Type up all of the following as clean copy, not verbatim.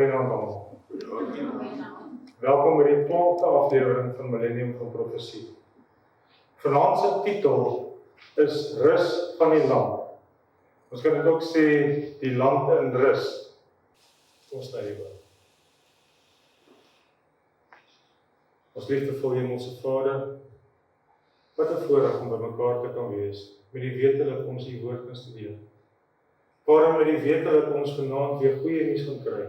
Goeienaand almal. Welkom by die 12de aflewering van Millenium van Profesie. Vanaand se titel is Rus van die land. Ons kan dit ook sê, die land in rus. Ons nou hierby. Ons liefdevolle Hemelse Vader, wat 'n voorreg om by mekaar te kan wees, met die wete dat ons die woord kan studeer. Vader, met die wete dat ons vanaand weer goeie nuus gaan kry.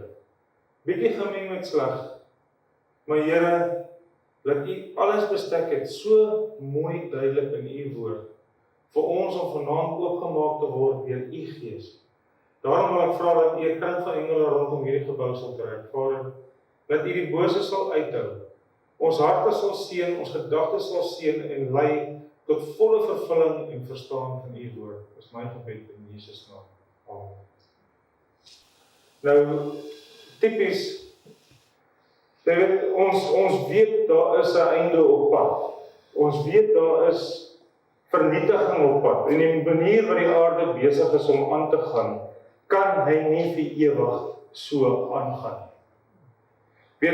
Bietjie gemeng met sleg, maar Here, laat U alles bestek het, so mooi duidelik in U woord, vir ons om vanaand oopgemaak te word deur U Gees. Daarom wil ek vra dat U 'n kring van engele rondom hierdie gebou sal trek, Vader, dat U die bose sal uithou, ons harte sal seën, ons gedagtes sal seën en lei tot volle vervulling en verstaan van U woord. Dis my gebed in Jesus naam. Amen. Nou, tipies, ons weet daar is 'n einde op pad. Ons weet daar is vernietiging op pad. En die manier wat die aarde besig is om aan te gaan, kan hy nie vir ewig so aangaan. Weet,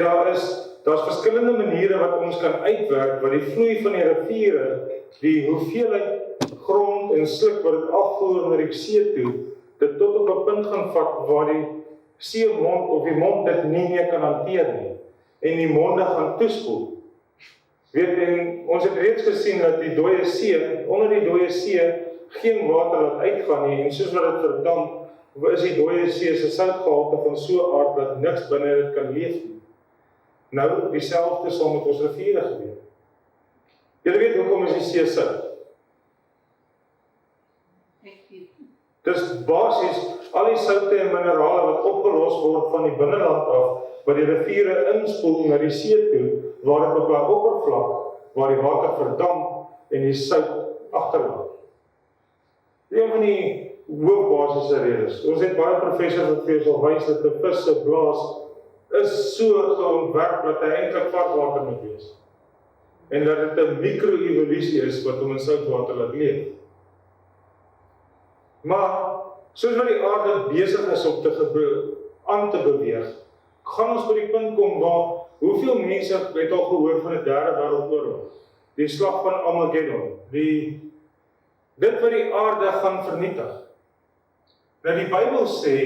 daar's verskillende maniere wat ons kan uitwerk, wat die vloei van die riviere, die hoeveelheid grond en sluk wat dit afvoer na die see toe, dit tot op 'n punt gaan vat waar die seemond of die mond dit nie meer kan hanteer nie, en die monde gaan toespoel. Weet, en ons het reeds gesien dat die dooie see, onder die dooie see, geen water laat uitgaan nie, en soos wat dit verdamp, is die dooie see se soutgehalte van so 'n aard dat niks binne dit kan leef nie. Nou, dieselfde sal met ons riviere gebeur. Julle weet hoekom is die see sout? Dis basies al die soutte en minerale wat opgelos word van die binneland af, wat die riviere inspoel na die see toe, waar dit op 'n oppervlak, waar die water verdamp en die sout agterlaat. Een van die hoofbasiese redes. Ons het baie professors wat vir ons al wys dat 'n vis se blaas is so geontwerp dat hy eintlik varswater moet wees. En dat dit 'n mikro-evolusie is wat hom in soutwater laat leef. Maar, soos wat die aarde besig is om aan te beweeg, gaan ons by die punt kom waar, hoeveel mense het al gehoor van die derde wêreldoorlog, die slag van Aangebied, dit wat die aarde gaan vernietig. Nou die Bybel sê,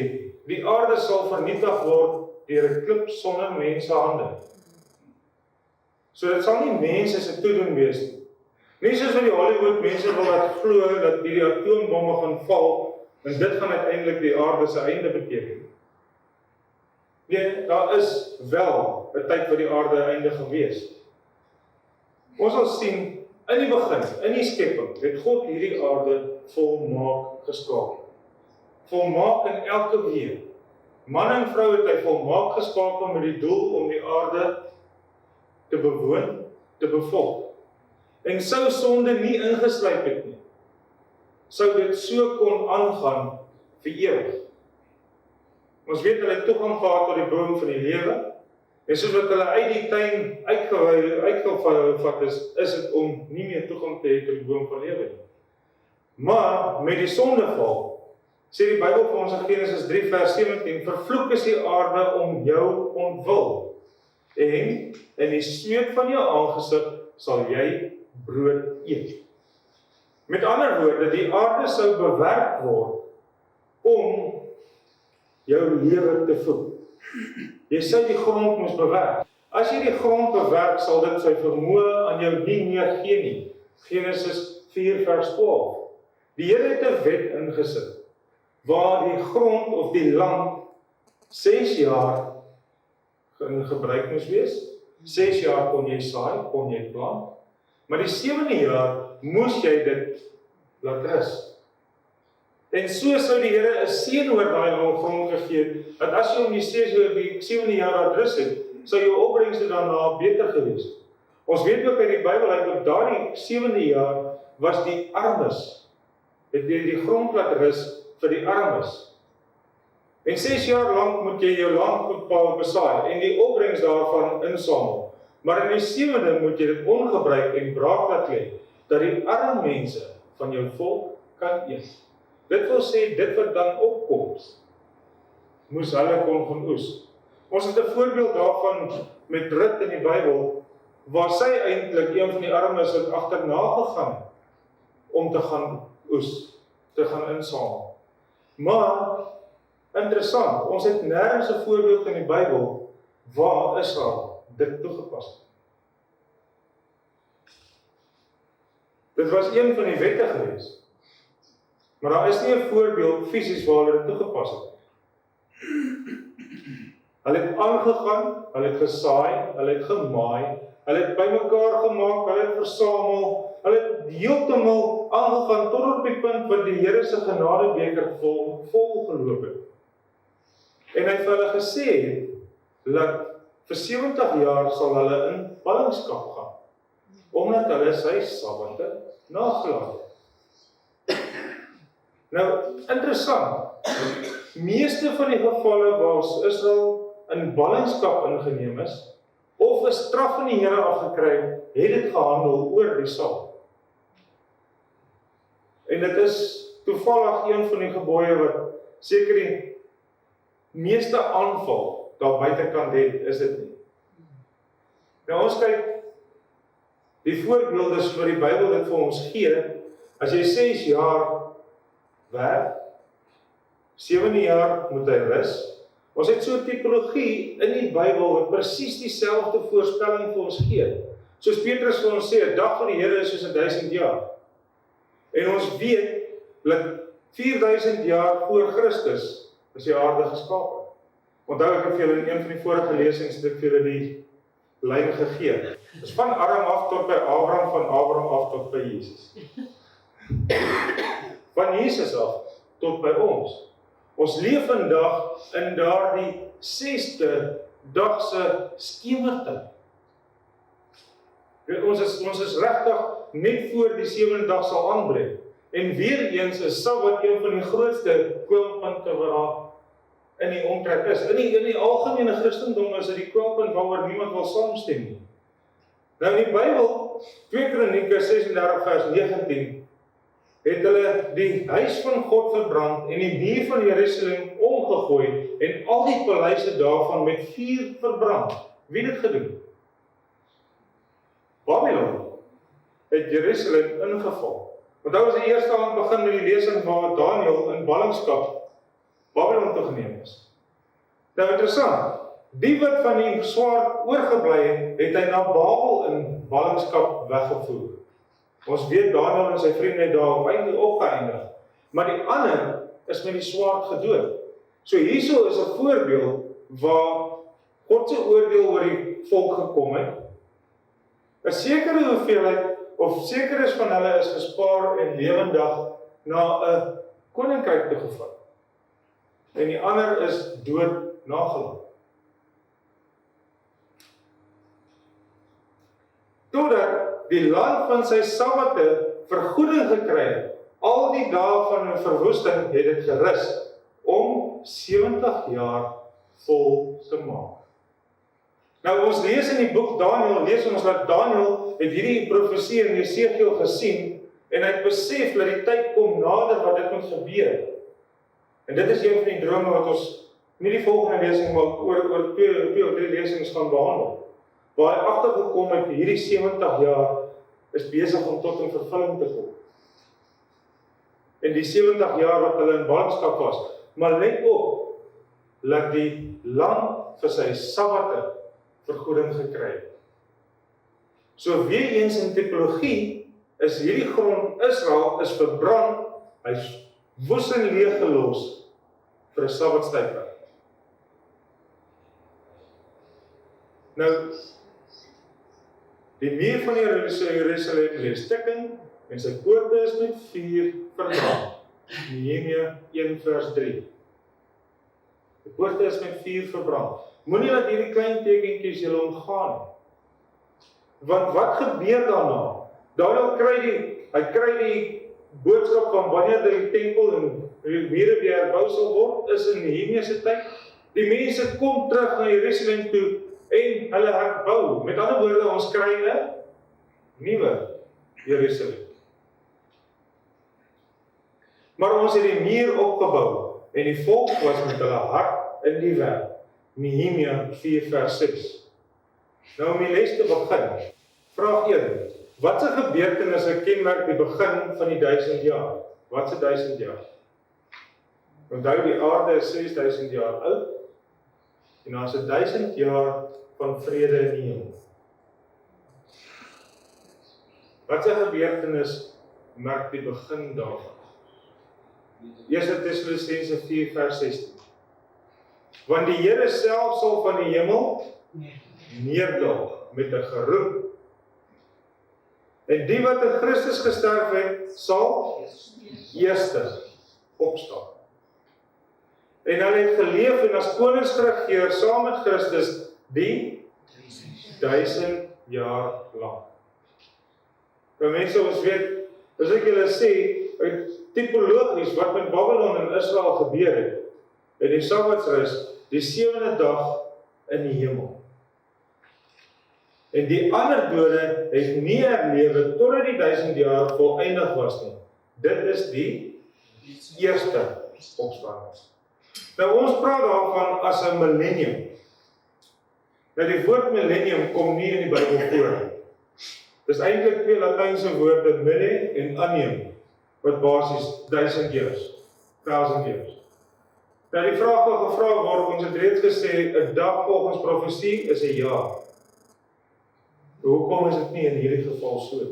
die aarde sal vernietig word deur 'n klip sonder mense hande. So dit sal nie mense se toedoen wees nie. Nie soos wat die Hollywood mense wil laat glo dat die atoombomme gaan val en dit gaan uiteindelik die aarde se einde beteken. Nee, daar is wel 'n tyd wat die aarde einde gaan wees. Ons sal sien, in die begin, in die skepping, het God hierdie aarde volmaak geskaap. Volmaak in elke weer. Man en vrou het hy volmaak geskaap met die doel om die aarde te bewoon, te bevolk. En sou sonde nie ingesluip het nie, sou dit so kon aangaan vir ewig. Ons weet hulle het toegang gehad tot die boom van die lewe, en soos wat hulle uit die tuin uitgevat is dit om nie meer toegang te hê tot die boom van lewe nie. Maar met die sondeval, sê die Bybel vir ons in Genesis 3 vers 17, vervloek is die aarde om jou ontwil, en in die sweet van jou aangesig sal jy brood eet. Met ander woorde, die aarde sou bewerk word om jou lewe te voed. Jy sou die grond moes bewerk. As jy die grond bewerk, sal dit sy vermoë aan jou nie meer gee nie. Genesis 4 vers 12. Die Here het 'n wet ingesit, waar die grond of die land 6 jaar in gebruik moes wees. 6 jaar kon jy saai, kon jy plant, maar die 7de jaar moes jy dit laat rus. En so sou die Here 'n seën oor daai grond gegee het, dat as jy om die 7de jaar laat rus het, sou jou opbrengste daarna beter gewees het. Ons weet ook uit die Bybel dat op daardie 7de jaar was die armes, het die grond laat rus vir die armes. En 6 jaar lank moet jy jou land besaai en die opbrengs daarvan insamel. Maar in die 7de moet jy dit ongebruik en braak laat lê, dat die arme mense van jou volk kan eet. Dit wil sê, dit wat dan opkom, moes hulle kon gaan oes. Ons het 'n voorbeeld daarvan met Rut in die Bybel, waar sy eintlik een van die armes wat agterna gegaan het, om te gaan oes, te gaan insamel. Maar, interessant, ons het nergens 'n voorbeeld in die Bybel, waar Israel dit toegepas het. Dit was een van die wette gewees, maar daar is nie 'n voorbeeld fisies waar hulle dit toegepas het. Hulle het aangegaan, hulle het gesaai, hulle het gemaai, hulle het bymekaar gemaak, hulle het versamel, hulle het heeltemal aangegaan tot op die punt wat die Here se genadebeker vol geloop het. En hy het vir hulle gesê dat vir 70 jaar sal hulle in ballingskap gaan, omdat hulle sy Sabbate nagelaat het. Nou, interessant, meeste van die gevalle waar Israel in ballingskap ingeneem is, of 'n straf van die Here afgekry, het dit gehandel oor die Sabbat. En dit is toevallig een van die gebooie wat seker die meeste aanval daar buitekant het, is dit nie. Nou ons kyk die voorbeelde wat die Bybel dit vir ons gee, as jy 6 jaar werk, 7de jaar moet hy rus. Ons het so 'n tipologie in die Bybel wat presies dieselfde voorspelling vir ons gee. Soos Petrus vir ons sê, 'n dag van die Here is soos 1000 jaar. En ons weet dat 4000 jaar voor Christus is die aarde geskape. Onthou ek het vir julle in een van die vorige lesings dit vir julle die lyn gegee. Dit is van Adam af tot by Abraham, van Abraham af tot by Jesus. Van Jesus af tot by ons. Ons leef vandag in daardie 6de dag se skemertyd. Ons is regtig net voor die 7de dag sal aanbreek. En weer eens is Sabbat een van die grootste kwelpunte wat daar in die omtrek is. In die algemene Christendom is dit die kwelpunt waaroor niemand wil saamstem nie. Nou in die Bybel, 2 Kronieke 36 vers 19, het hulle die huis van God verbrand en die muur van Jerusalem omgegooi en al die paleise daarvan met vuur verbrand. Wie het dit gedoen? Babilon het Jerusalem ingeval. Want daar was die eerste aan begin met die lesing waar Daniël in ballingskap Babilon toegeneem is. Nou interessant, die wat van die swaard oorgebly het, het hy na Babel in ballingskap weggevoer. Ons weet Daniël en sy vriende het daar uiteindelik opgeëindig, maar die ander is met die swaard gedood. So hierso is 'n voorbeeld waar God se oordeel oor die volk gekom het. 'n sekere hoeveelheid of sekeres van hulle is gespaar en lewendig na 'n koninkryk toe gevat. En die ander is dood nagelaat. Totdat die land van sy Sabbate vergoeding gekry het, al die dae van 'n verwoesting het dit gerus om 70 jaar vol te maak. Nou ons lees in die boek Daniël, lees ons dat Daniël het hierdie profesie in Jesegiel gesien en hy het besef dat die tyd kom nader wat dit moet gebeur. En dit is een van die drome wat ons nie die volgende lesing maar oor 2 of 3 lesings gaan behandel. Waar hy agtergekom het hierdie 70 jaar is besig om tot 'n vervulling te kom. En die 70 jaar wat hulle in ballingskap was, maar let op, dat die land vir sy Sabbate vergoeding gekry het. So weer eens in tipologie is hierdie grond Israel is verbrand, hy's Woestyn leeggelos vir 'n Sabbatstydperk. Nou, die muur van Jerusalem lê stikken en sy poorte is met vuur verbrand. Nehemia 1 vers 3. Die poorte is met vuur verbrand. Moenie dat hierdie klein tekentjies julle ontgaan nie. Want wat gebeur daarna? Daniël kry die boodskap van wanneer die tempel en die mure weer herbou sal word, is in Nehemia se tyd. Die mense kom terug na Jerusalem toe en hulle herbou. Met ander woorde, ons kry 'n nuwe Jerusalem. Maar ons het die muur opgebou en die volk was met hulle hart in die werk. Nehemia 4 vers 6. Nou om die les te begin, vraag 1. Watse gebeurtenisse kenmerk die begin van die 1000 jaar? Watse 1000 jaar? Onthou die aarde is 6000 jaar oud, en daar is 1000 jaar van vrede in die hemel. Watse gebeurtenis merk die begin daarvan? 1 Tessalonisense 4 vers 16. Want die Here self sal van die hemel neerdaal met 'n geroep. En die wat in Christus gesterf het, sal eerste opstaan. En hulle het geleef en as konings geregeer saam met Christus die 1000 jaar lank. Nou mense, ons weet, as ek julle sê, typologies wat met Babilon en Israel gebeur het, en die Sabbatsrus, die 7de dag in die hemel. En die ander dode het nie herlewe totdat die 1000 jaar volëindig was nie. Dit is die eerste opstanding. Nou ons praat daarvan as 'n millennium. Nou die woord millennium kom nie in die Bybel voor. Dis eintlik twee Latynse woorde, mille en annium, wat basies 1000 years, 1000 years. Nou die vraag wat gevra word, ons het reeds gesê, 'n dag volgens profesie is 'n jaar. Hoekom is dit nie in hierdie geval so?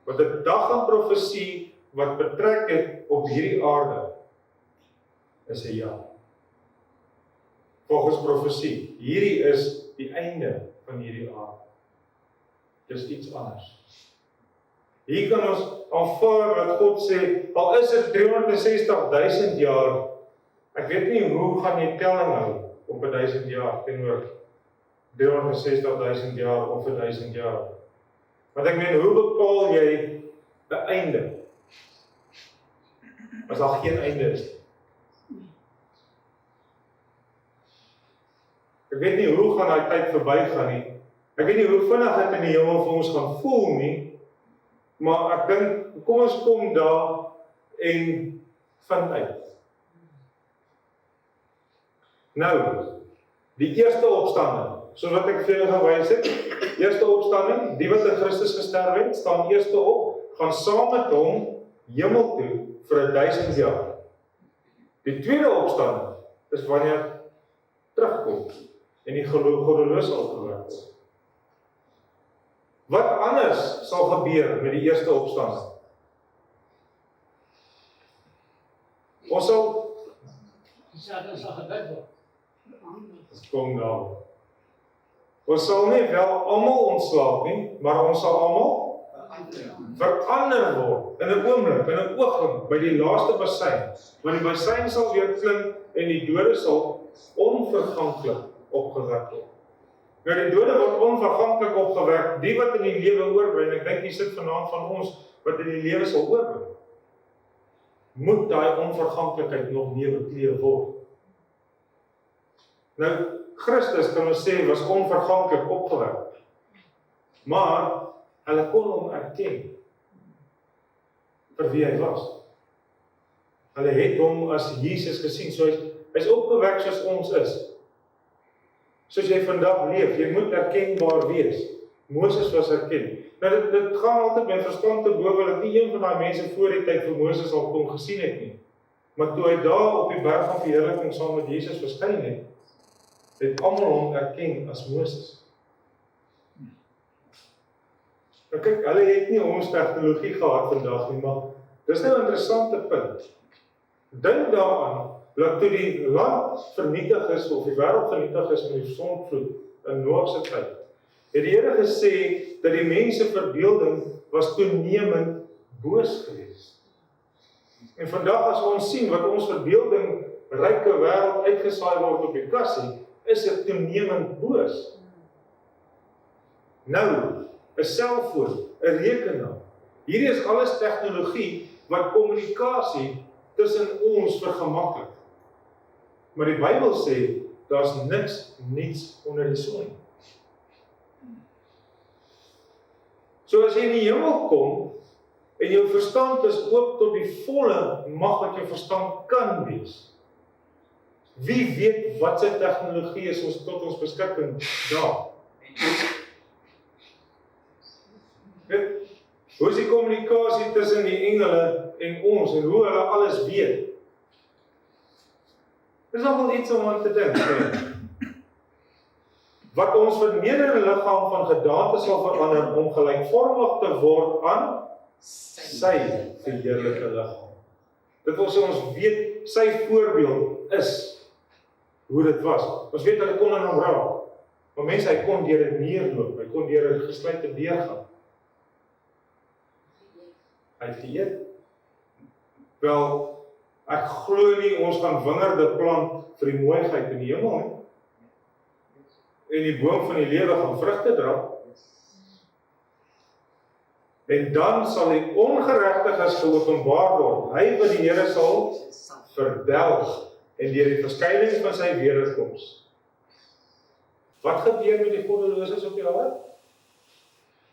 Want 'n dag van profesie wat betrek het op hierdie aarde is 'n jaar. Volgens profesie, hierdie is die einde van hierdie aarde. Dis iets anders. Hier kan ons aanvaar wat God sê, al is dit 360.000 jaar, ek weet nie hoe gaan jy telling hou op 1000 jaar teenoor 360.000 jaar of 1000 jaar. Want ek meen, hoe bepaal jy 'n einde? As daar geen einde is. Ek weet nie hoe gaan daai tyd verbygaan nie. Ek weet nie hoe vinnig dit in die hemel vir ons gaan voel nie, maar ek dink, kom ons kom daar en vind uit. Nou, die eerste opstanding, soos wat ek vir julle gewys het, eerste opstanding, die wat in Christus gesterf het, staan eerste op, gaan saam met hom hemel toe vir 1000 jaar. Die tweede opstanding is wanneer terugkom en die goddeloos sal gewerk word. Wat anders sal gebeur met die eerste opstanding? Ons sal kom daar. Ons sal nie wel almal ontslaap nie, maar ons sal almal verander word in 'n oomblik, in 'n oogwink, by die laaste bassein. Want die bassein sal weer klink en die dode sal onverganklik opgewek word. Nou die dode word onverganklik opgewek, die wat in die lewe oorbly, en ek dink hier sit vanaand van ons wat in die lewe sal oorbly, moet daai onverganklikheid nog meer bekleed word. Nou, Christus kan ons sê was onverganklik opgewek, maar hulle kon hom erken vir wie hy was. Hulle het hom as Jesus gesien, so hy's opgewek soos ons is. Soos jy vandag leef, jy moet erkenbaar wees. Moses was erken. Nou dit gaan altyd met verstand te bowe, dat nie een van daai mense voor die tyd vir Moses al kon gesien het nie. Maar toe hy daar op die berg van verheerliking saam met Jesus verskyn het almal hom erken as Moses. Nou kyk, hulle het nie ons tegnologie gehad vandag nie, maar dis nou 'n interessante punt. Dink daaraan, dat toe die land vernietig is, of die wêreld vernietig is met die sondvloed in Noag se tyd, het die Here gesê dat die mense verbeelding was toenemend boos geweest. En vandag as ons sien wat ons verbeelding ryke wêreld uitgesaai word op die kassie, is dit toenemend boos. Nou, 'n selfoon, 'n rekenaar, hierdie is alles tegnologie wat kommunikasie tussen ons vergemaklik. Maar die Bybel sê, daar's niks onder die son. So as jy in die hemel kom, en jou verstand is oop tot die volle mag wat jou verstand kan wees, Wie weet wat sy tegnologie is ons tot ons beskikking daar? Hoe is die kommunikasie tussen die engele en ons en hoe hulle alles weet? Dis nogal iets om aan te dink. Wat ons vermeerderde liggaam van gedaante sal verander om gelykvormig te word aan sy verheerlike liggaam. Dit wil sê ons weet sy voorbeeld is hoe dit was. Ons weet hulle kon aan hom raak. Maar mense, hy kon deur 'n muur loop, hy kon deur 'n gesluite deur gaan. Hy het geëet. Wel, ek glo nie ons gaan wingerde plant vir die mooiheid in die hemel nie. En die boom van die lewe gaan vrugte dra. En dan sal die ongeregtiges geopenbaar word. Hy wat die Here sal verdelg en deur die verskyning van sy wederkoms. Wat gebeur met die goddeloses op die aarde?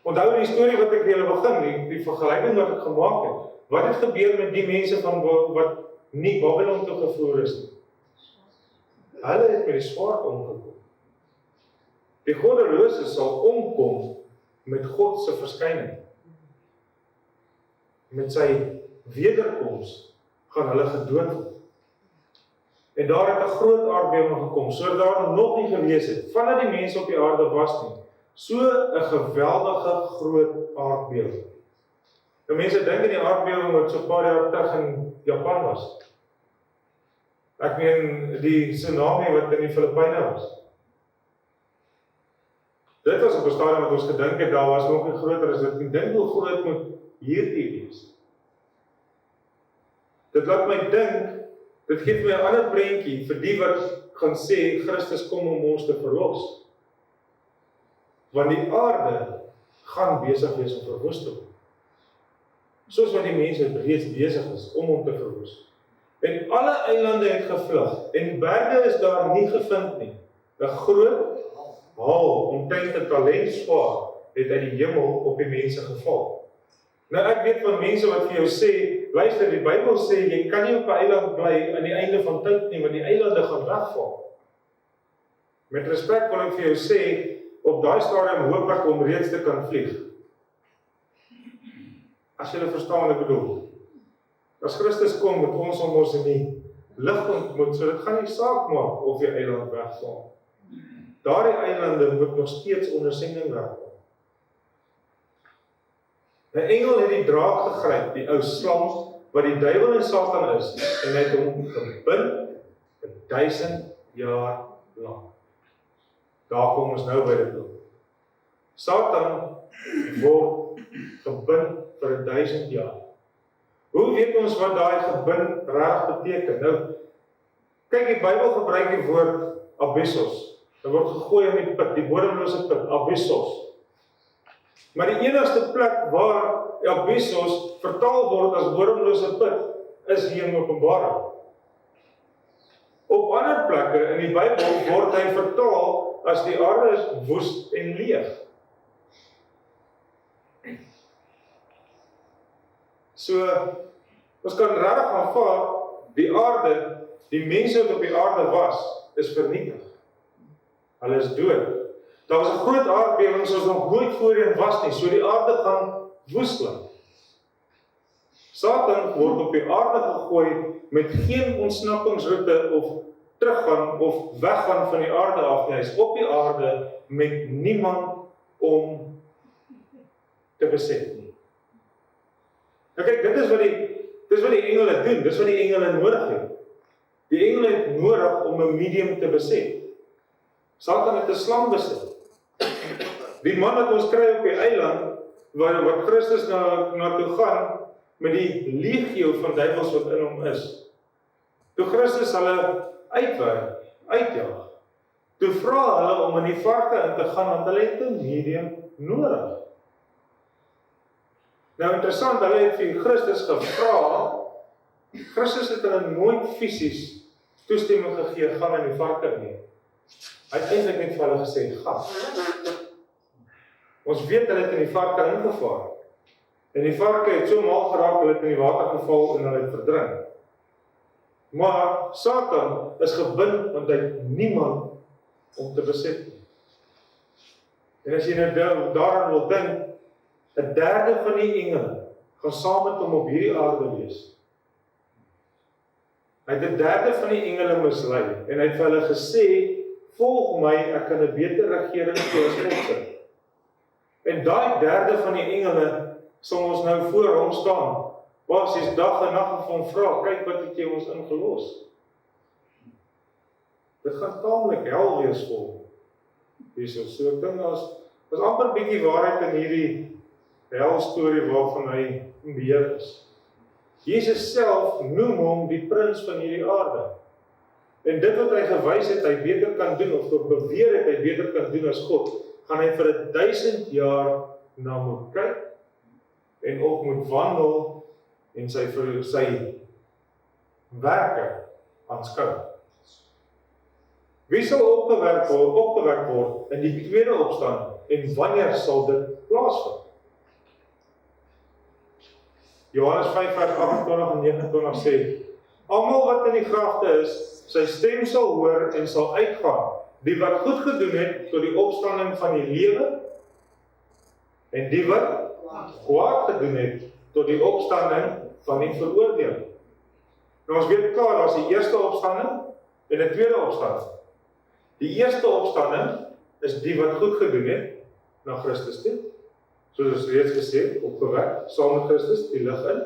Onthou die storie wat ek julle begin, die vergelyking wat ek gemaak het. Wat het gebeur met die mense van wat nie Babilon toe gevoer is nie? Hulle het met die swaard omgekom. Die goddeloses sal omkom met God se verskyning. Met sy wederkoms gaan hulle gedood word. En daar het 'n groot aardbewing gekom, sodat daar nog nie gewees het, vandat die mense op die aarde was nie. So 'n geweldige groot aardbewing. Nou mense dink in die aardbewing wat so 'n paar jaar terug in Japan was. Ek meen die tsunami wat in die Filippyne was. Dit was op 'n stadium wat ons gedink het, daar was nog nie groter as dit. Ek dink hoe groot moet hierdie wees. Dit laat my dink, dit gee my 'n ander prentjie vir die wat gaan sê Christus kom om ons te verlos. Want die aarde gaan besig wees om verwoes te word. Soos wat die mense reeds besig is om hom te verwoes. En alle eilande het gevlug en berge is daar nie gevind nie. 'n Groot haal omtrent 'n talentspaar het uit die hemel op die mense geval. Nou ek weet van mense wat vir jou sê, luister, die Bybel sê jy kan nie op 'n eiland bly aan die einde van tyd nie, want die eilande gaan wegval. Met respek wil ek vir jou sê, op daai stadium hoop ek om reeds te kan vlieg. As jy verstaan wat ek bedoel. As Christus kom, moet ons in die lig ontmoet, so dit gaan nie saak maak of die eiland wegval. Daardie eilande moet nog steeds onder sending raak. 'n engel het die draak gegryp, die ou slang, wat die duiwel en Satan is, en hy het hom gebind vir 1000 jaar lank. Daar kom ons nou by dit toe. Satan word gebind vir 1000 jaar. Hoe weet ons wat daai gebind reg beteken? Nou, kyk, die Bybel gebruik die woord abyssos. Dit word gegooi in die put, die bodemlose put, abyssos. Maar die enigste plek waar abyssos vertaal word as bodemlose put, is hier in Openbaring. Op ander plekke in die Bybel word hy vertaal as die aarde is woest en leeg. So, ons kan regtig aanvaar, die aarde, die mense wat op die aarde was, is vernietig. Hulle is dood. Daar was 'n groot aardbewing soos nog nooit voorheen was nie, so die aarde gaan woes bly. Satan word op die aarde gegooi met geen ontsnappingsroete of teruggaan of weggaan van die aarde af nie. Hy is op die aarde met niemand om te beset nie. Nou kyk, dit is wat die engele doen, dis wat die engele nodig het. Die engele het nodig om 'n medium te beset. Satan het 'n slang besit. Die man wat ons kry op die eiland, wat Christus na toe gaan, met die legio van duiwels wat in hom is. Toe Christus hulle uitjaag, toe vra hulle om in die varke in te gaan, want hulle het 'n medium nodig. Nou interessant, hulle het vir Christus gevra, Christus het hulle nooit fisies toestemming gegee, gaan in die varke nie. Hy het eintlik net vir hulle gesê, gaan. Ons weet hulle het in die varke ingevaar. En die varke het so mal geraak, hulle het in die water geval en hulle het verdrink. Maar Satan is gebind want hy het niemand om te beset nie. En as jy nou daaraan wil dink, 1/3 van die engele gaan saam met hom op hierdie aarde wees. Hy het 1/3 van die engele mislei en hy het vir hulle gesê, volg my, ek kan 'n beter regering gee as God. En daai 1/3 van die engele sal ons nou voor hom staan. Basies dag en nag en hom vra, kyk wat het jy ons ingelos. Dit gaan taamlik hel wees vir hom. So ek dink as amper bietjie waarheid in hierdie hel storie waarvan hy beheer is. Jesus self noem hom die prins van hierdie aarde. En dit wat hy gewys het, hy beter kan doen, of beweer het, hy beter kan doen as God, gaan hy vir 1000 jaar na moet kyk, en ook moet wandel, en sy werke aanskou. Wie sal opgewek word in die tweede opstanding, en wanneer sal dit plaasvind? Johannes 5 vers 28 en 29 sê, almal wat in die grafte is, sy stem sal hoor en sal uitgaan, die wat goed gedoen het tot die opstanding van die lewe, en die wat kwaad gedoen het tot die opstanding van die veroordeling. Nou ons weet klaar, daar is die eerste opstanding en die tweede opstanding. Die eerste opstanding is die wat goed gedoen het na Christus toe. Soos ons reeds gesê, opgewek, saam met Christus, die lig in.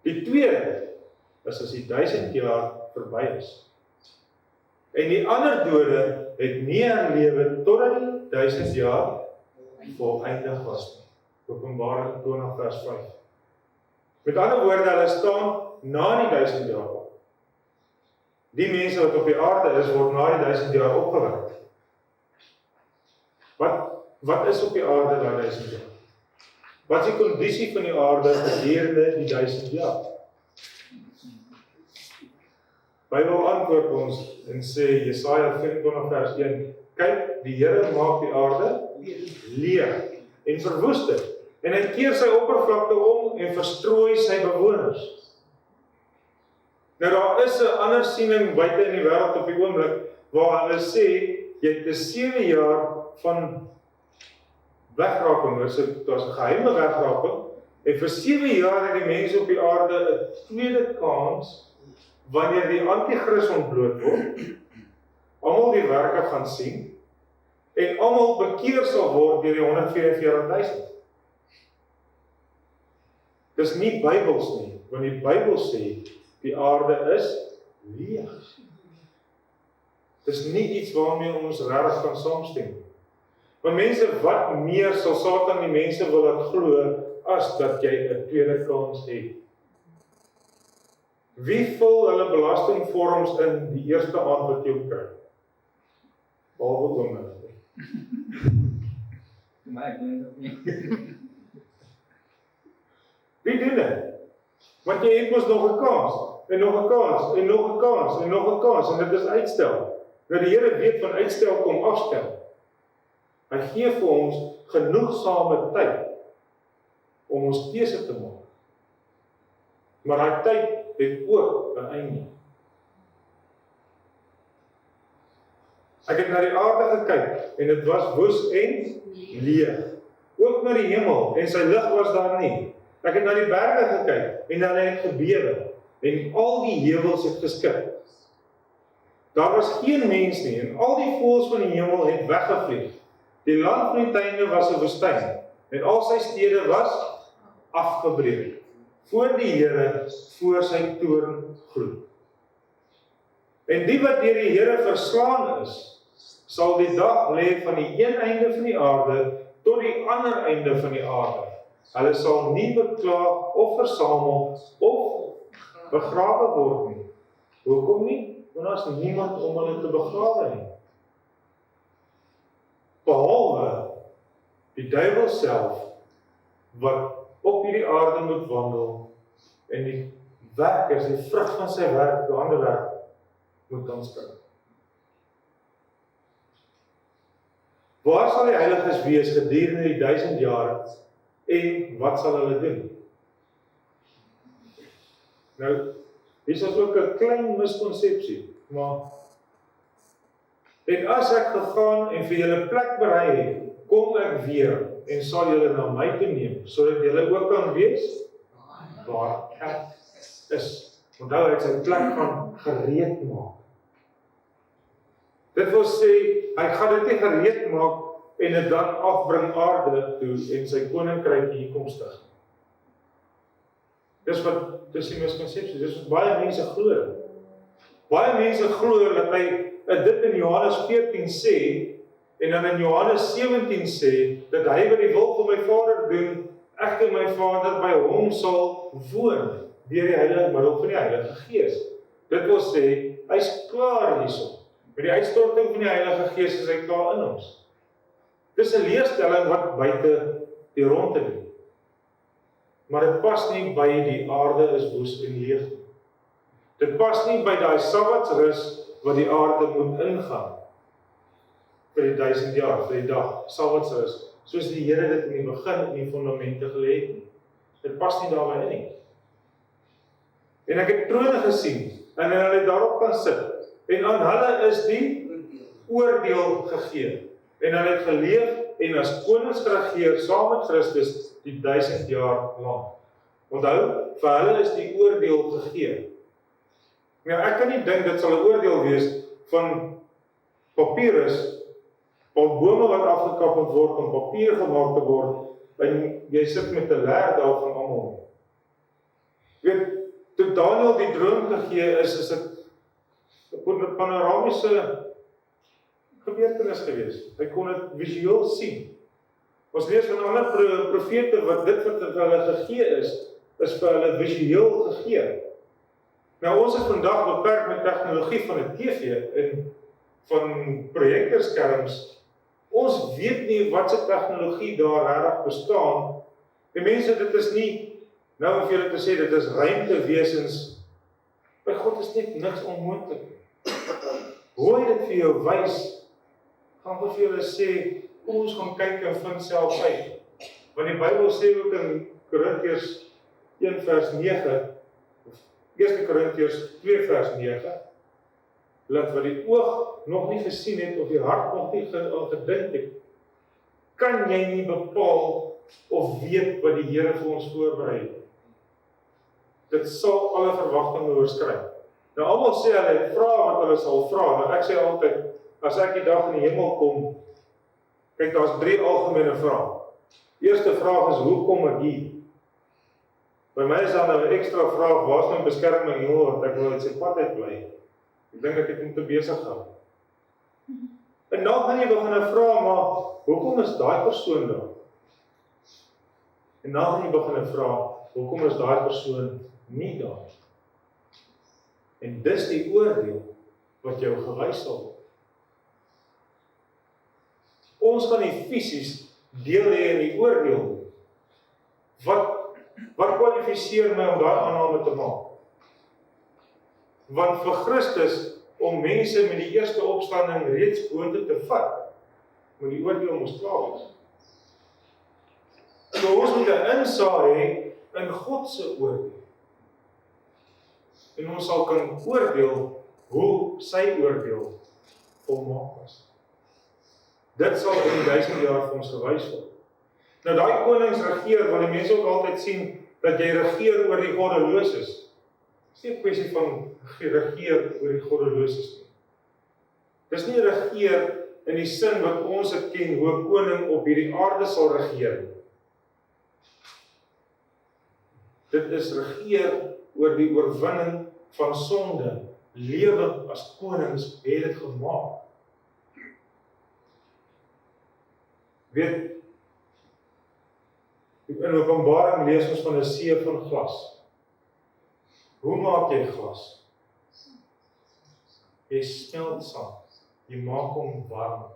Die tweede is as die 1000 jaar verby is. En die ander dode het nie herlewe totdat die 1000 jaar voleindig was nie. Openbaring 20 vers 5. Met ander woorde, hulle staan na die 1000 jaar op. Die mense wat op die aarde is, word na die 1000 jaar opgewek. Wat is op die aarde na 1000 jaar? Wat is die kondisie van die aarde gedurende die 1000 jaar? Bybel antwoord ons en sê Jesaja 24 vers 1, kyk, die Here maak die aarde leeg en verwoest dit, en hy keer sy oppervlakte om en verstrooi sy bewoners. Nou daar is 'n ander siening buite in die wêreld op die oomblik, waar hulle sê, jy het 'n 7 jaar van wegraping, daar's 'n geheime wegraping, en vir 7 jaar het die mense op die aarde 'n tweede kans, wanneer die anti-kris ontbloot word, almal die werke gaan sien, en almal bekeer sal word deur die 144.000. Dis nie Bybels nie, want die Bybel sê, die aarde is leeg. Dis nie iets waarmee ons regtig kan saamstem. Want mense, wat meer sal Satan die mense wil laat glo, as dat jy 'n tweede kans het? Wie vul hulle belastingvorms in die eerste aand wat jy kry? Behalwe oomlik. Maar ek doen dit nie. Wie doen dit? Want jy het mos nog 'n kans, en nog 'n kans, en nog 'n kans, en nog 'n kans, en dit is uitstel. Nou die Here weet van uitstel kom afstel. Hy gee vir ons genoegsame tyd om ons keuse te maak. Maar daai tyd het ook 'n einde. Ek het na die aarde gekyk en dit was woes en leeg. Ook na die hemel en sy lig was daar nie. Ek het na die berge gekyk en hulle het gebewe en al die heuwels het geskit. Daar was geen mens nie en al die voëls van die hemel het weggevlieg. Die land van die tuine was 'n woestyn en al sy stede was afgebreek voor die Here, voor sy toorn gloed. En die wat deur die Here verslaan is, sal die dag lê van die een einde van die aarde tot die ander einde van die aarde. Hulle sal nie beklaag of versamel of begrawe word nie. Hoekom nie? Want daar is niemand om hulle te begrawe nie. Behalwe die duiwel self, wat op hierdie aarde moet wandel, en die werkers, die vrug van sy werk, die ander werk, moet aanskou. Waar sal die heiliges wees gedurende die 1000 jaar, en wat sal hulle doen? Nou, Dis is ook 'n klein miskonsepsie, maar en as ek gegaan en vir julle plek berei het, kom ek weer en sal julle na my toe neem, sodat julle ook kan wees waar ek is. Onthou, hy het sy plek gaan gereed maak. Dit wil sê, hy gaan dit nie gereed maak en dit dan afbring aarde toe en sy koninkryk hier kom stig. Dis die miskonsepsie, dis wat baie mense glo. Baie mense glo dat hy dit in Johannes 14 sê, en dan in Johannes 17 sê, dat hy wat die wil van my Vader doen, ek en my Vader by hom sal woon, deur die heilige middel van die Heilige Gees. Dit wil sê, hy's klaar hierso. Met die uitstorting van die Heilige Gees is hy klaar in ons. Dis 'n leerstelling wat buite die rondte doen. Maar dit pas nie by die aarde is woes en leeg nie. Dit pas nie by daai Sabbatsrus wat die aarde moet ingaan. Vir die 1000 jaar, vir die dag, Sabbatsrus. Soos die Here dit in die begin in die fondamente gelê het nie. Dit pas nie daarby in nie. En ek het trone gesien, en hulle daarop kan sit. En aan hulle is die oordeel gegee. En hulle het geleef en as konings geregeer saam met Christus die 1000 jaar lank. Onthou, vir hulle is die oordeel gegee. Nou, ek kan nie dink dit sal 'n oordeel wees van papierus, of bome wat afgekap moet word om papier gemaak te word, en jy sit met 'n leer daarvan almal. Weet, toe Daniel die droom gegee is dit 'n panoramiese gebeurtenis gewees. Hy kon dit visueel sien. Ons lees van ander profete wat dit wat hulle gegee is vir hulle visueel gegee. Nou ons is vandag beperk met tegnologie van 'n TV en van projektorskerms. Ons weet nie wat se tegnologie daar regtig bestaan. Die mense, dit is nie, nou om vir julle te sê, dit is ruimtewesens. By God is net niks onmoontlik. Hoe hy dit vir jou wys, gaan vir julle sê, kom ons gaan kyk en vind self uit. Want die Bybel sê ook in Korintiërs 1 vers 9, of 1 Korintiërs 2 vers 9, dat wat die oog nog nie gesien het, of die hart nog nie gedink het, kan jy nie bepaal of weet wat die Here vir ons voorberei het. Dit sal alle verwagtinge oorskry. Nou almal sê hulle het vrae wat hulle sal vra, maar ek sê altyd, as ek die dag in die hemel kom, kyk, daar's 3 algemene vrae. Eerste vraag is, hoe kom ek hier? By my is daar nou 'n ekstra vraag, waar is my beskerming in hemel, want ek wil uit sy pad uit bly. Ek dink ek het hom te besig gehou. En dan gaan jy begin vra, maar hoekom is daai persoon daar? En dan gaan jy begin vra, hoekom is daai persoon nie daar? En dis die oordeel wat jou gewys sal word. Ons gaan nie fisies deel hê in die oordeel. Wat kwalifiseer my om daai aanname te maak? Want vir Christus, om mense met die eerste opstanding reeds boontoe te vat, moet die oordeel mos klaar wees. So ons moet 'n insaag hê in God se oordeel. En ons sal kan oordeel hoe sy oordeel volmaak is. Dit sal in die 1000 jaar vir ons gewys word. Nou daai konings regeer, want die mense ook altyd sien dat jy regeer oor die goddeloses. Dis nie 'n kwessie van regeer oor die goddeloses nie. Dis nie regeer in die sin wat ons dit ken, hoe 'n koning op hierdie aarde sal regeer. Dit is regeer oor die oorwinning van sonde. Lewe as konings het dit gemaak. Weet, in Openbaring lees ons van 'n see van glas. Hoe maak jy glas? Jy smelt saam. Jy maak hom warm.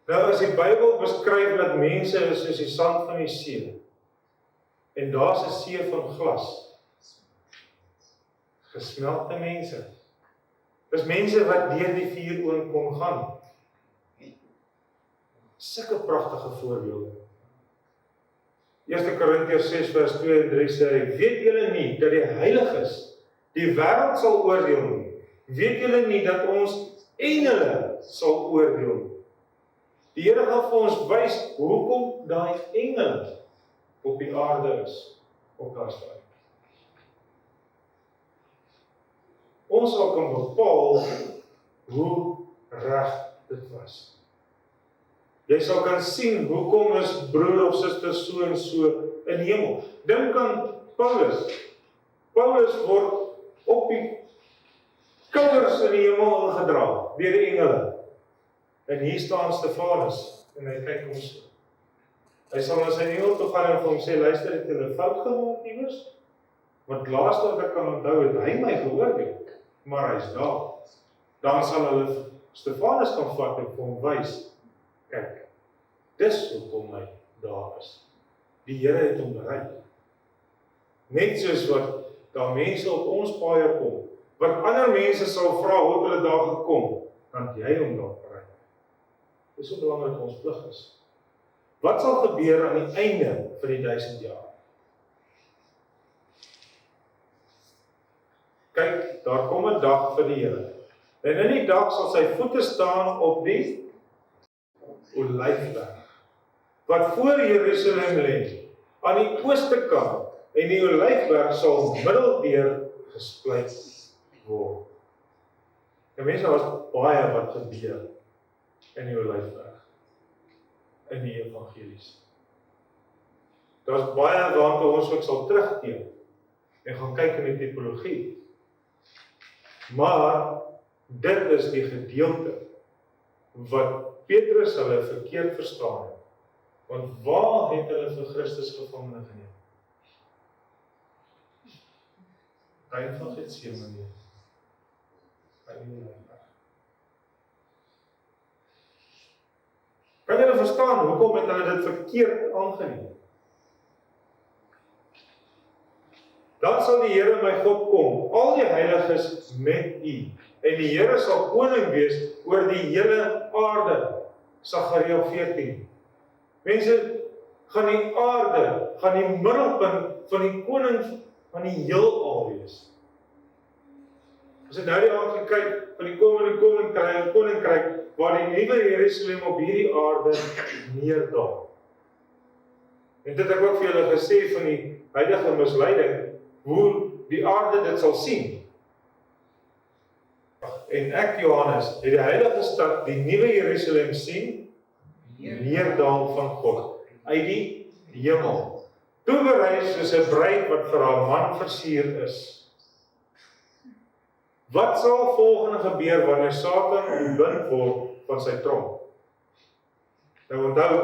Nou as die Bybel beskryf dat mense is soos die sand van die see, en daar's 'n see van glas, gesmelte mense. Dis mense wat deur die vuuroond kon gaan. Sulke pragtige voorbeelde. 1 Korintiërs 6 vers 2 en 3 sê hy, weet julle nie dat die heiliges die wêreld sal oordeel nie? Weet julle nie dat ons engele sal oordeel nie? Die Here gaan vir ons wys hoekom daai engele op die aarde is op daai stadium. Ons sal kan bepaal hoe reg dit was. Jy sal kan sien hoekom is broer of suster so en so in die hemel. Dink aan Paulus. Paulus word op die skouers in die hemel ingedra deur die engele. En hier staan Stefanus en hy kyk hom so. Hy sal na sy engel toe gaan en vir hom sê, luister, het jy 'n fout gemaak iewers? Want laaste wat ek kan onthou het hy my geoordeel, maar hy's daar. Dan sal hulle Stefanus kan vat en vir hom wys, kyk, dis hoekom hy daar is. Die Here het hom bereik. Net soos wat daar mense op ons paaie kom, wat ander mense sal vra hoe hulle daar gekom, dan jy hom daar bereik. Dis hoe belangrik ons plig is. Wat sal gebeur aan die einde van die 1000 jaar? Kyk, daar kom 'n dag vir die Here. En in die dag sal sy voete staan op die Olyfberg, wat voor Jerusalem lê, aan die ooste kant, en die Olyfberg sal middeldeur gespleit word. En mense, daar was baie wat gebeur in die Olyfberg, in die evangelies. Daar's baie waartoe ons ook sal terugkeer en gaan kyk in die tipologie. Maar dit is die gedeelte wat Petrus hulle verkeerd verstaan het. Want waar het hulle vir Christus gevangene geneem? Tuin van Getsemane. Kan julle verstaan hoekom het hulle dit verkeerd aangeneem? Dan sal die Here my God kom, al die heiliges met u, en die Here sal koning wees oor die hele aarde. Sagaria 14. Mense, gaan die aarde, gaan die middelpunt van die koning van die heelal wees. As jy nou die aand gekyk van die komende koninkryk, waar die nuwe Jerusalem op hierdie aarde neerdaal. En dit ek ook vir julle gesê van die huidige misleiding, hoe die aarde dit sal sien. En ek, Johannes, het die heilige stad, die nuwe Jerusalem sien, neerdaal van God, uit die hemel. Toeberei soos 'n bruid wat vir haar man versier is. Wat sal volgende gebeur wanneer Satan ontbind word van sy tronk? Nou onthou,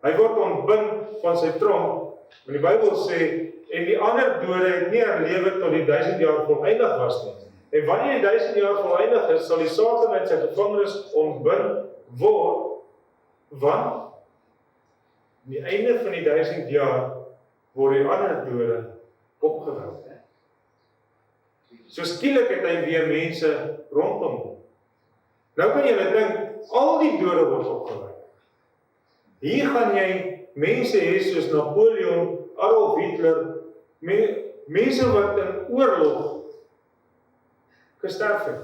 hy word ontbind van sy tronk, want die Bybel sê, en die ander dode het nie herlewe tot die 1000 jaar voleindig was nie. En wanneer die 1000 jaar voleindig is, sal die Satan uit sy gevangenis ontbind word, want die einde van die 1000 jaar word die ander dode opgewek. So skielik het hy weer mense rondom hom. Nou kan jy dink, al die dode word opgewek. Hier gaan jy mense hê soos Napoleon, Adolf Hitler, mense wat in oorlog gesterf het.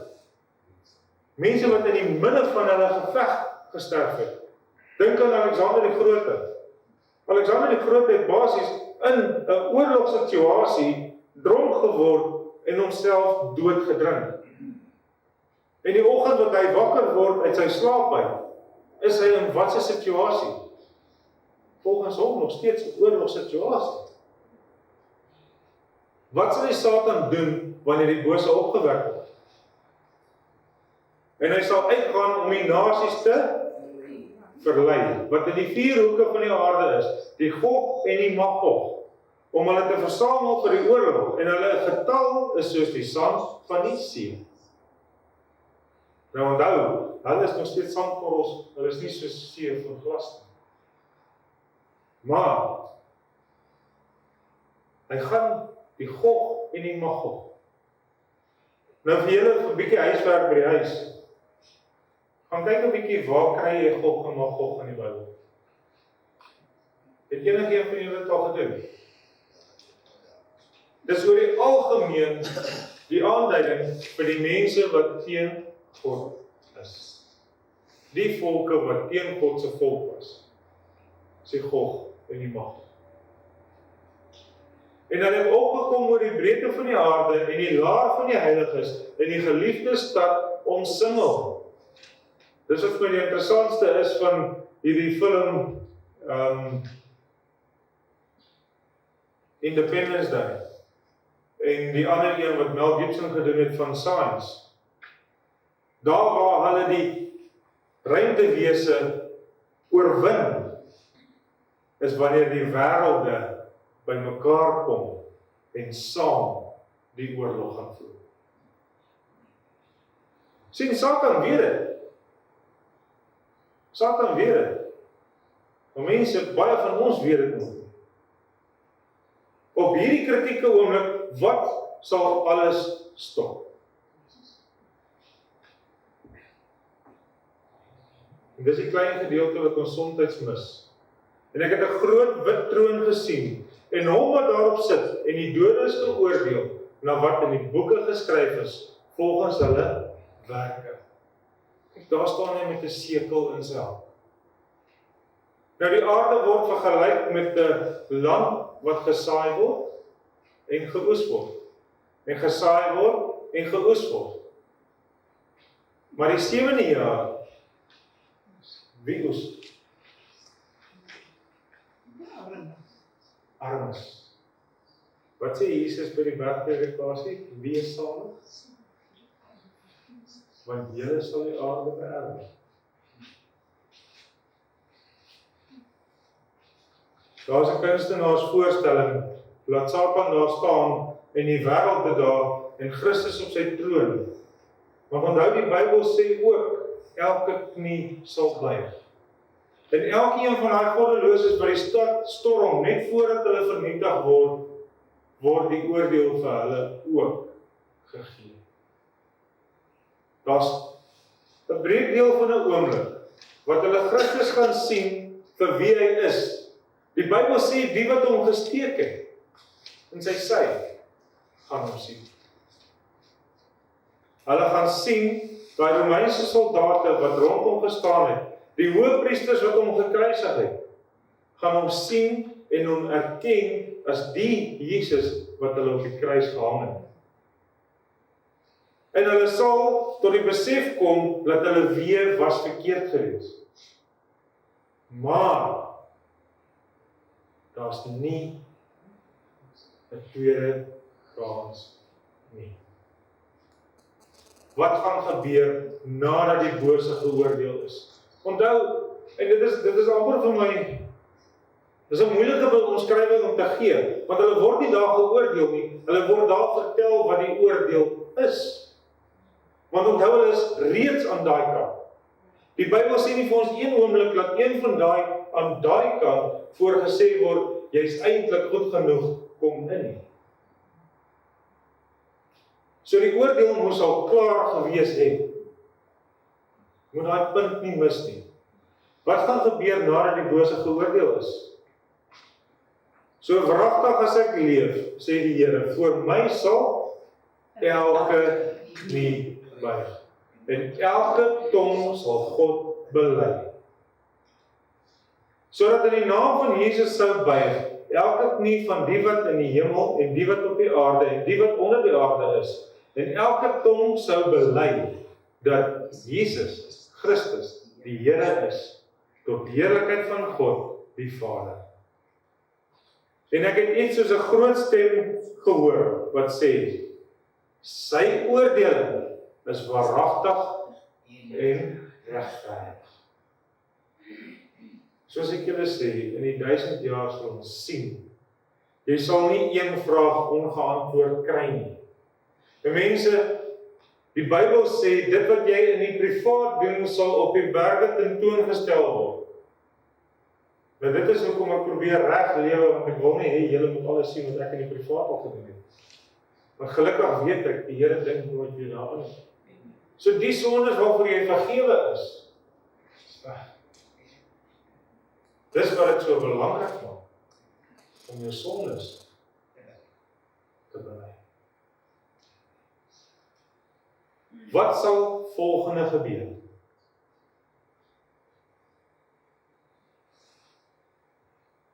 Mense wat in die midde van hulle geveg gesterf het. Dink aan Alexander die Grote. Alexander die Grote het basies in 'n oorlogssituasie dronk geword en homself doodgedrink. En die oggend wat hy wakker word uit sy slaap uit, is hy in watse situasie? Volgens hom nog steeds 'n oorlogssituasie. Wat sal die Satan doen wanneer die bose opgewek word? En hy sal uitgaan om die nasies te verlei, wat in die 4 hoeke van die aarde is, die Gog en die Magog, om hulle te versamel vir die oorlog, en hulle getal is soos die sand van die see. Nou onthou, hulle is nog steeds sandkorrels, hulle is nie soos see van glas nie. Maar, hy gaan die Gog en die Magog. Nou vir julle 'n bietjie huiswerk by die huis. Gaan kyk 'n bietjie waar kry jy Gog en Magog in die Bybel. Het enige van julle dit al gedoen? Dis oor die algemeen die aanduiding vir die mense wat teen God is. Die volke wat teen God se volk was. Sê Gog en die Mag. En dan het opgekom oor die breedte van die aarde en die laar van die heiliges en die geliefde stad omsingel. Dis wat my die interessantste is van hierdie film Independence Day. En die ander een wat Mel Gibson gedoen het van Science. Daar waar hulle die ruimtewese oorwin, is wanneer die wêrelde bymekaar kom en saam die oorlog gaan voer. Sien, Satan weet dit. Satan weet dit. Maar mense, baie van ons weet dit nog. Op hierdie kritieke oomblik, wat sal alles stop? En dis die klein gedeelte wat ons soms mis. En ek het 'n groot wit troon gesien, en hom wat daarop sit, en die dode is geoordeel, na wat in die boeke geskryf is, volgens hulle werke. Daar staan hy met 'n sekel in sy hand. Nou die aarde word vergelyk met 'n land wat gesaai word en geoes word. En gesaai word en geoes word. Maar die 7de jaar, wie oes? Armes. Wat sê Jesus by die bergpredikasie? Wie is salig? Want julle sal die aarde beerwe. Daar is 'n kunstenaarsvoorstelling, laat Satan daar staan en die wêreld bedaar en Christus op sy troon. Maar onthou die Bybel sê ook, elke knie sal buig. En elkeen van daai goddeloses wat die stad storm, net voordat hulle vernietig word, word die oordeel vir hulle ook gegee. Daar's 'n breekdeel van 'n oomblik, wat hulle Christus gaan sien vir wie hy is. Die Bybel sê, die wat hom gesteek het, in sy sy, gaan hom sien. Hulle gaan sien, daai Romeinse soldate wat rondom gestaan het, die hoëpriesters wat hom gekruisig het, gaan hom sien en hom erken as die Jesus wat hulle op die kruis gehang het. En hulle sal tot die besef kom dat hulle weer was verkeerd gewees. Maar daar's nie 'n tweede kans nie. Wat gaan gebeur nadat die bose geoordeel is? Onthou, en dit is amper vir my, dis 'n moeilike omskrywing om te gee, want hulle word nie daar geoordeel nie, hulle word daar vertel wat die oordeel is. Want onthou, hulle is reeds aan daai kant. Die Bybel sê nie vir ons een oomblik dat een van daai aan daai kant voorgesê word, jy's eintlik goed genoeg, kom in nie. So die oordeel moes al klaar gewees het. Moet daai punt nie mis nie. Wat gaan gebeur nadat die bose geoordeel is? So wragtig as ek leef, sê die Here, voor my sal elke knie buig. En elke tong sal God bely. Sodat in die naam van Jesus sou buig, elke knie van die wat in die hemel, en die wat op die aarde, en die wat onder die aarde is, en elke tong sou bely, dat Jesus Christus die Here is, tot die heerlikheid van God, die Vader. En ek het iets soos 'n groot stem gehoor, wat sê, sy oordeling is waaragtig en regverdig. Soos ek julle sê, in die 1000 jaar sal ons sien, jy sal nie een vraag ongeantwoord kry nie. En mense, die Bybel sê, dit wat jy in die privaat doen, sal op die berge tentoongestel word. Maar dit is hoekom ek probeer reg lewe, want ek wil nie hê julle moet alles sien wat ek in die privaat al gedoen het. Maar gelukkig weet ek, die Here dink nooit weer daaraan. So die sondes waarvoor jy vergewe is, Dis wat dit so belangrik maak, om jou sondes te bely. Wat sal volgende gebeur?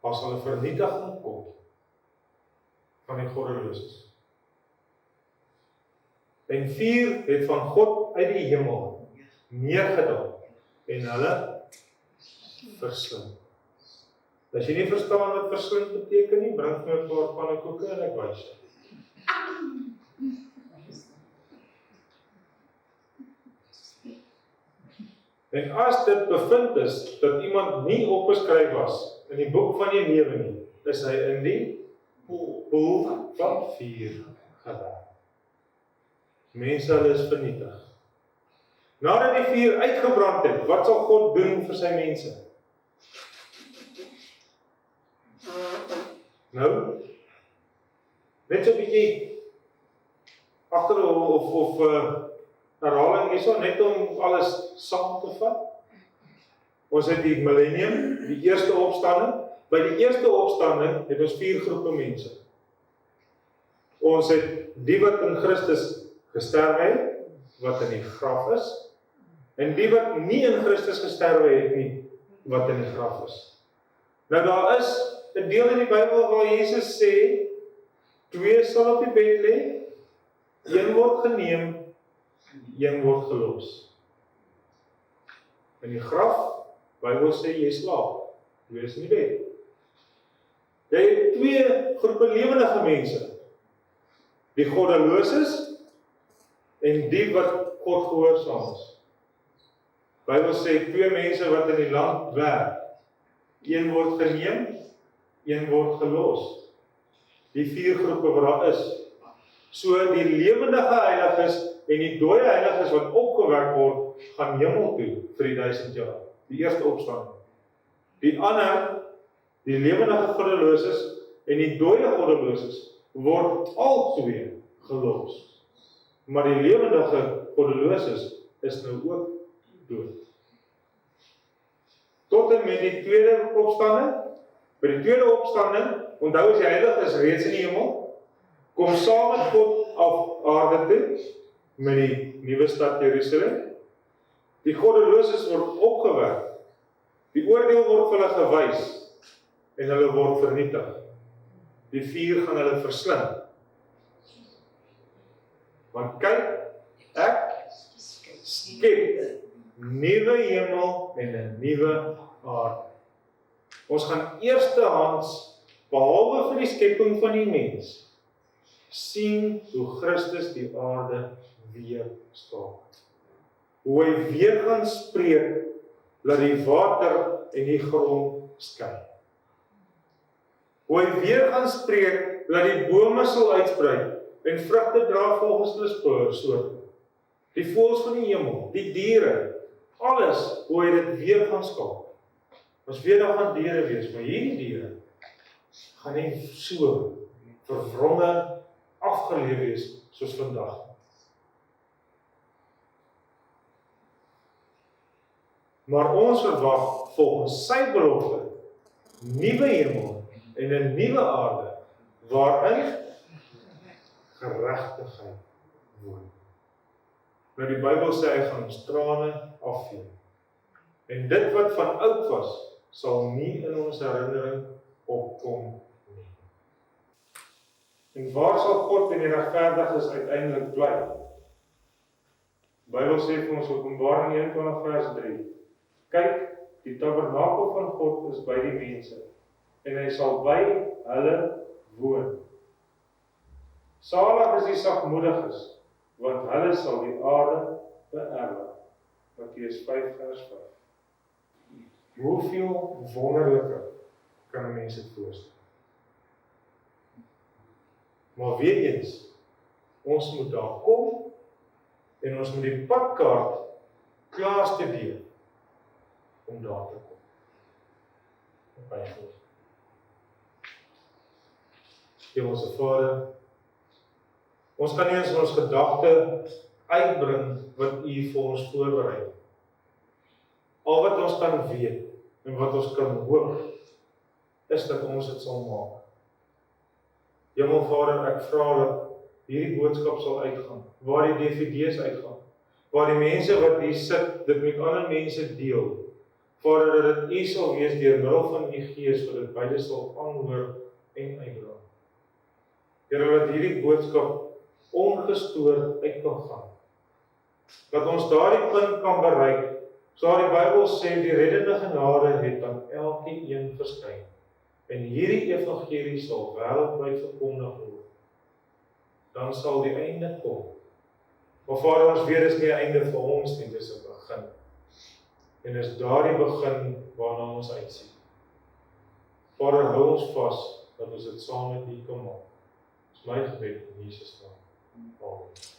As hulle vernietiging kom van die goddeloses. En vuur het van God uit die hemel neergedaal en hulle verslind. As jy nie verstaan wat verslind beteken nie, bring my 'n paar pannekoeke en ek wys jou. En as dit bevind is dat iemand nie opgeskryf was in die boek van die lewe nie, is hy in die poel van vuur gewerp. Mense, hulle is vernietig. Nadat die vuur uitgebrand het, wat sal God doen vir sy mense? Nou, net so 'n bietjie agter of herhaling hierso, net om alles saam te vat. Ons het die Millenium, die eerste opstanding. By die eerste opstanding het ons 4 groepe mense. Ons het die wat in Christus gesterwe het, wat in die graf is, en die wat nie in Christus gesterwe het nie, wat in die graf is. Nou daar is 'n deel in die Bybel waar Jesus sê, 2 sal op die bed lê, 1 word geneem, 1 word gelos. In die graf, Bybel sê jy slaap, 2 is in die bed. Jy het 2 groepe lewendige mense, die goddeloses en die wat God gehoorsaam is. Bybel sê 2 mense wat in die land werk, 1 word geneem, 1 word gelos. Die 4 groepe wat daar is. So die lewendige heiliges en die dooie heiliges wat opgewek word, gaan hemel toe vir die 1000 jaar. Die eerste opstanding. Die ander, die lewendige goddeloses en die dooie goddeloses, word al 2 gelos. Maar die lewendige goddeloses is nou ook dood. Tot en met die tweede opstanding. By die tweede opstanding, onthou as die heiliges reeds in die hemel, kom saam met God af aarde toe, met die nuwe stad Jerusalem. Die goddeloses word opgewek. Die oordeel word vir hulle gewys, en hulle word vernietig. Die vuur gaan hulle verslind. Want kyk, ek skep nuwe hemel en 'n nuwe aarde. Ons gaan eerstehands, behalwe vir die skepping van die mens, sien hoe Christus die aarde weer skaap. Hoe hy weer gaan spreek, laat die water en die grond skei. Hoe hy weer gaan spreek, laat die bome sal uitsprei, en vrugte dra volgens hulle soorte. Die voëls van die hemel, die diere, alles hoe hy dit weer gaan skaap. Ons weet daar gaan diere wees, maar hierdie diere gaan nie so verwronge afgeleef wees soos vandag. Maar ons verwag volgens sy belofte nuwe hemel en 'n nuwe aarde waarin geregtigheid woon. Nou die Bybel sê hy gaan ons trane afvee. En dit wat van oud was, sal nie in ons herinnering opkom nie. En waar sal God en die regverdiges uiteindelik bly? Die Bybel sê vir ons Openbaring 21 vers 3. Kyk, die tabernakel van God is by die mense, en hy sal by hulle woon. Salig is die sagmoediges, want hulle sal die aarde beerwe. Matteus 5 vers 5. Hoeveel wonderliker kan 'n mens dit voorstel? Maar weer eens, ons moet daar kom, en ons moet die padkaart klaar studeer, om daar te kom. Baie goed. Hemelse Vader, ons kan nie eens ons gedagte uitbring wat U vir ons voorberei. Al wat ons kan weet, en wat ons kan hoop, is dat ons dit sal maak. Hemelvader, ek vra dat hierdie boodskap sal uitgaan, waar die DVD's uitgaan, waar die mense wat hier sit, dit met ander mense deel, Vader, dat dit U sal wees deur middel van U Gees, wat dit beide sal aanhoor en uitdra. Here, dat hierdie boodskap ongestoord uit kan gaan. Dat ons daardie punt kan bereik, so die Bybel sê, die reddende genade het aan elkeen verskyn. En hierdie evangelie sal wêreldwyd verkondig word. Dan sal die einde kom. Maar Vader, ons weet dis nie 'n einde vir ons nie, dis 'n begin. En dis daardie begin waarna ons uitsien. Vader, hou ons vas, dat ons dit saam met U kan maak. Dis my gebed in Jesus naam. Amen.